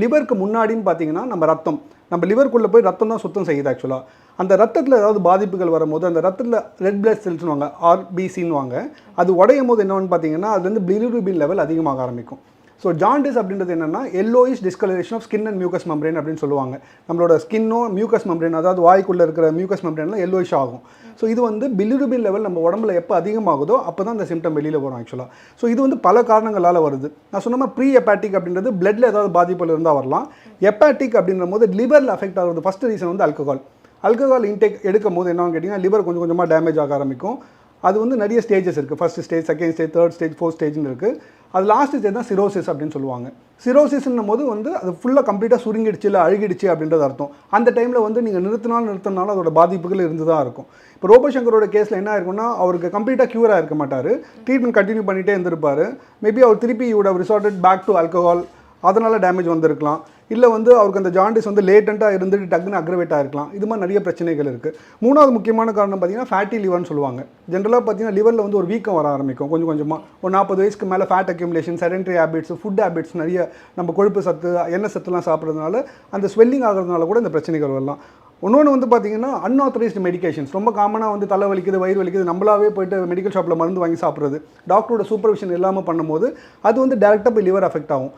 லிவருக்கு முன்னாடின்னு பார்த்தீங்கன்னா நம்ம லிவருக்குள்ளே போய் ரத்தம் தான் சுத்தம் செய்யுது ஆக்சுவலாக. அந்த ரத்தத்தில் ஏதாவது பாதிப்புகள் வரும்போது அந்த ரத்தத்தில் ரெட் பிளட் செல்ஸ்னுவாங்க, ஆர்பிசின்னுவாங்க, அது உடையும் போது என்னன்னு பார்த்தீங்கன்னா அதுலேருந்து பிலிருபின் லெவல் அதிகமாக ஆரம்பிக்கும். ஸோ ஜாண்டிஸ் அப்படின்றது என்னென்னா yellowish discolouration of skin and mucous membrane அப்படின்னு சொல்லுவாங்க. நம்மளோட ஸ்கின்னும் மியூக்கஸ் மெம்பரேன், அதாவது வாய்க்குள்ளே இருக்கிற மியூக்கஸ் மெம்பரேன்லாம் எல்லோயிஷ் ஆகும். ஸோ இது வந்து பிலிருபின் லெவல் நம்ம உடம்புல எப்போ அதிகமாகுதோ அப்போ தான் அந்த சிம்டம் வெளியில் வரும் ஆக்சுவலாக. ஸோ இது வந்து பல காரணங்களால் வருது. நான் சொன்ன மாதிரி ப்ரீ ஹெப்பாட்டிக் அப்படின்றது பிளட்டில் ஏதாவது பாதிப்புகள் இருந்தால் வரலாம். ஹெப்பாட்டிக் அப்படின்ற போது லிவரில் அஃபெக்ட் ஆகிறது ஃபஸ்ட் ரீசன் வந்து ஆல்கஹால் இன்டேக் எடுக்கும் போது என்னன்னு கேட்டிங்கன்னா லிவர் கொஞ்சம் கொஞ்சமாக டேமேஜ் ஆக ஆரம்பிக்கும். அது வந்து நிறைய ஸ்டேஜஸ் இருக்குது. First stage, second stage, third stage, fourth ஸ்டேஜ்னு இருக்குது. அது லாஸ்ட் ஸ்டேஜ் தான் சிரோசிஸ் அப்படின்னு சொல்லுவாங்க. சிரோசிஸ்ன்னும் போது வந்து அது ஃபுல்லாக கம்ப்ளீட்டாக சுருங்கிடுச்சு இல்லை அழுகிடுச்சு அப்படின்றது அர்த்தம். அந்த டைமில் வந்து நீங்கள் நிறுத்தினாலும் அதோட பாதிப்புகள் இருந்து தான் இருக்கும். இப்போ ரோபோசங்கரோட கேஸில் என்ன இருக்குன்னா அவருக்கு கம்ப்ளீட்டாக க்யூராக இருக்க மாட்டார், ட்ரீட்மெண்ட் கண்டினியூ பண்ணிகிட்டே இருந்திருப்பார். மேபி அவர் திருப்பி would have resorted back to alcohol, அதனால் டேமேஜ் வந்திருக்கலாம். இல்லை வந்து அவருக்கு அந்த ஜாண்டிஸ் வந்து லேட்டண்ட்டாக இருந்துட்டு டக்குன்னு அக்ரவேட் ஆகிருக்கலாம். இது மாதிரி நிறைய பிரச்சனைகள் இருக்குது. மூணாவது முக்கியமான காரணம் பார்த்தீங்கன்னா ஃபேட்டி லிவர்னு சொல்லுவாங்க. ஜென்ரலாக பார்த்தீங்கன்னா லிவரில் வந்து ஒரு வீக்கம் வர ஆரம்பிக்கும் கொஞ்சம் கொஞ்சமாக. ஒரு 40 வயசுக்கு மேலே fat accumulation, sedentary habits, food habits, நிறைய நம்ம கொழுப்பு சத்து, எண்ணெய் சத்துலாம் சாப்பிட்றதுனால அந்த ஸ்வெல்லிங் ஆகிறதுனால கூட இந்த பிரச்சனைகள் வரலாம். இன்னொன்று வந்து பார்த்தீங்கன்னா அன்ஆத்தரைஸ்டு மெடிகேஷன்ஸ் ரொம்ப காமனாக வந்து தலை வலிக்குது, வயிறு வலிக்குது, நம்மளாவே போய்ட்டு மெடிக்கல் ஷாப்பில் மருந்து வாங்கி சாப்பிட்றது, டாக்டரோட சூப்பர்விஷன் இல்லாமல் பண்ணும்போது அது வந்து டேரெக்டாக போய் லிவர் அஃபெக்ட் ஆகும்.